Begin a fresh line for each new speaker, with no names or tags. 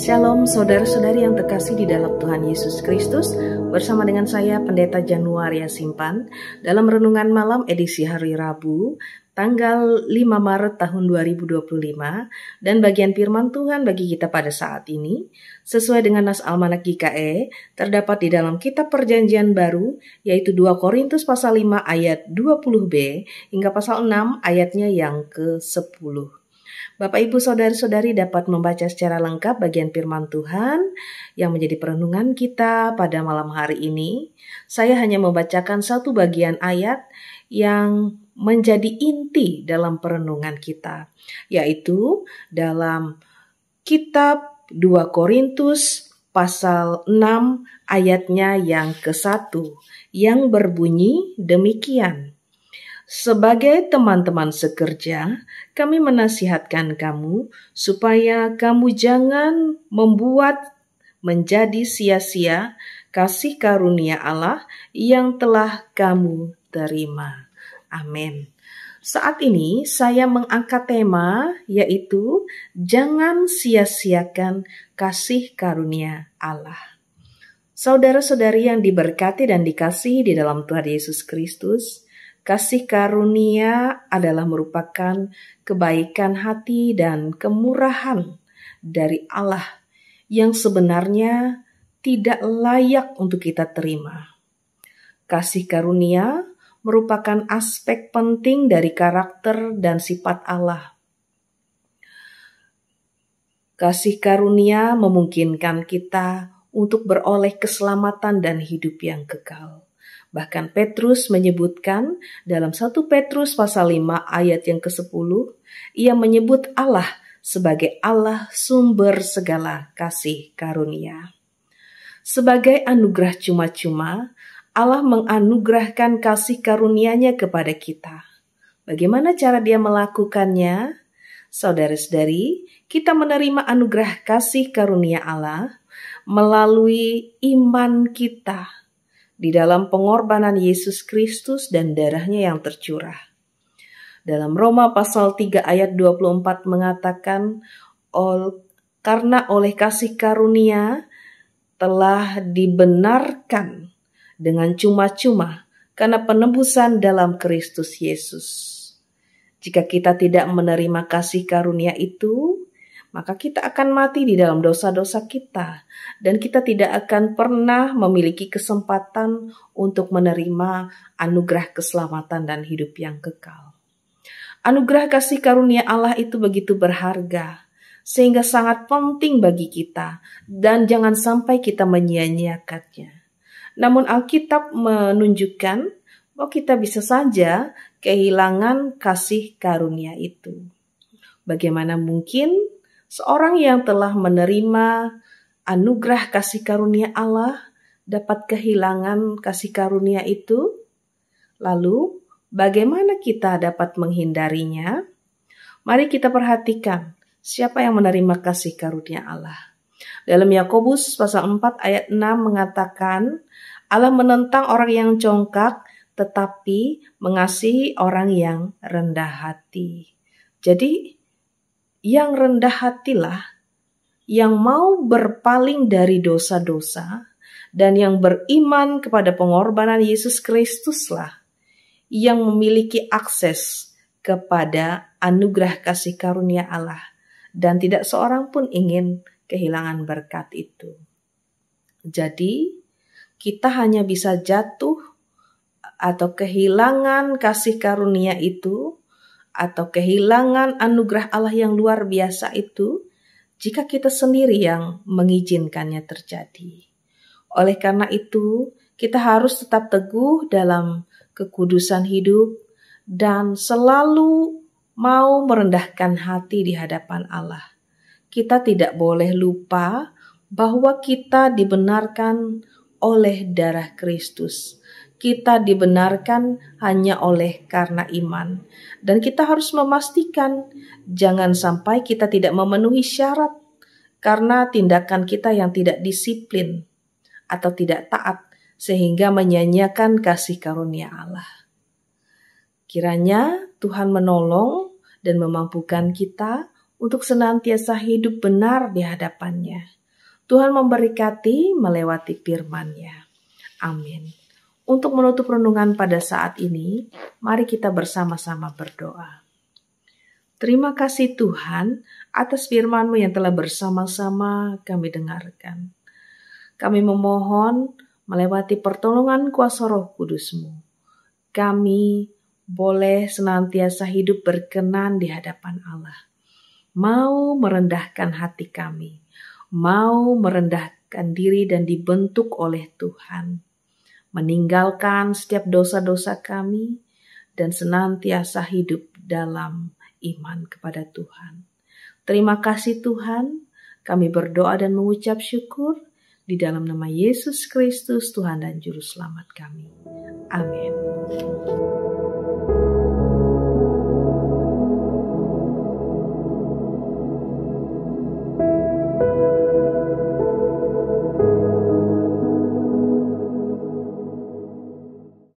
Shalom saudara-saudari yang terkasih di dalam Tuhan Yesus Kristus. Bersama dengan saya Pendeta Januaria Simpan dalam Renungan Malam edisi hari Rabu tanggal 5 Maret tahun 2025. Dan bagian firman Tuhan bagi kita pada saat ini sesuai dengan Nas Almanak GKE terdapat di dalam kitab Perjanjian Baru, yaitu 2 Korintus pasal 5 ayat 20b hingga pasal 6 ayatnya yang ke-10. Bapak Ibu Saudara-saudari dapat membaca secara lengkap bagian firman Tuhan yang menjadi perenungan kita pada malam hari ini. Saya hanya membacakan satu bagian ayat yang menjadi inti dalam perenungan kita, yaitu dalam kitab 2 Korintus pasal 6 ayatnya yang ke-1 yang berbunyi demikian. Sebagai teman-teman sekerja, kami menasihatkan kamu supaya kamu jangan membuat menjadi sia-sia kasih karunia Allah yang telah kamu terima. Amin. Saat ini saya mengangkat tema yaitu jangan sia-siakan kasih karunia Allah. Saudara-saudari yang diberkati dan dikasihi di dalam Tuhan Yesus Kristus, kasih karunia adalah merupakan kebaikan hati dan kemurahan dari Allah yang sebenarnya tidak layak untuk kita terima. Kasih karunia merupakan aspek penting dari karakter dan sifat Allah. Kasih karunia memungkinkan kita untuk beroleh keselamatan dan hidup yang kekal. Bahkan Petrus menyebutkan dalam 1 Petrus pasal 5 ayat yang ke-10, ia menyebut Allah sebagai Allah sumber segala kasih karunia. Sebagai anugerah cuma-cuma, Allah menganugerahkan kasih karunia-Nya kepada kita. Bagaimana cara Dia melakukannya? Saudara-saudari, kita menerima anugerah kasih karunia Allah melalui iman kita di dalam pengorbanan Yesus Kristus dan darahnya yang tercurah. Dalam Roma pasal 3 ayat 24 mengatakan, karena oleh kasih karunia telah dibenarkan dengan cuma-cuma karena penebusan dalam Kristus Yesus. Jika kita tidak menerima kasih karunia itu, maka kita akan mati di dalam dosa-dosa kita. Dan kita tidak akan pernah memiliki kesempatan untuk menerima anugerah keselamatan dan hidup yang kekal. Anugerah kasih karunia Allah itu begitu berharga, sehingga sangat penting bagi kita. Dan jangan sampai kita menyia-nyiakannya. Namun Alkitab menunjukkan bahwa kita bisa saja kehilangan kasih karunia itu. Bagaimana mungkin seorang yang telah menerima anugerah kasih karunia Allah dapat kehilangan kasih karunia itu? Lalu, bagaimana kita dapat menghindarinya? Mari kita perhatikan siapa yang menerima kasih karunia Allah. Dalam Yakobus pasal 4 ayat 6 mengatakan, Allah menentang orang yang congkak tetapi mengasihi orang yang rendah hati. Jadi, yang rendah hatilah yang mau berpaling dari dosa-dosa dan yang beriman kepada pengorbanan Yesus Kristuslah yang memiliki akses kepada anugerah kasih karunia Allah dan tidak seorang pun ingin kehilangan berkat itu. Jadi kita hanya bisa jatuh atau kehilangan kasih karunia itu atau kehilangan anugerah Allah yang luar biasa itu jika kita sendiri yang mengizinkannya terjadi. Oleh karena itu, kita harus tetap teguh dalam kekudusan hidup dan selalu mau merendahkan hati di hadapan Allah. Kita tidak boleh lupa bahwa kita dibenarkan oleh darah Kristus. Kita dibenarkan hanya oleh karena iman. Dan kita harus memastikan jangan sampai kita tidak memenuhi syarat karena tindakan kita yang tidak disiplin atau tidak taat sehingga menyanyiakan kasih karunia Allah. Kiranya Tuhan menolong dan memampukan kita untuk senantiasa hidup benar di hadapan-Nya. Tuhan memberkati melewati firman-Nya. Amin. Untuk menutup renungan pada saat ini, mari kita bersama-sama berdoa. Terima kasih Tuhan atas firman-Mu yang telah bersama-sama kami dengarkan. Kami memohon melewati pertolongan kuasa Roh Kudus-Mu, kami boleh senantiasa hidup berkenan di hadapan Allah. Mau merendahkan hati kami, mau merendahkan diri dan dibentuk oleh Tuhan, meninggalkan setiap dosa-dosa kami, dan senantiasa hidup dalam iman kepada Tuhan. Terima kasih Tuhan, kami berdoa dan mengucap syukur di dalam nama Yesus Kristus, Tuhan dan Juru Selamat kami. Amin.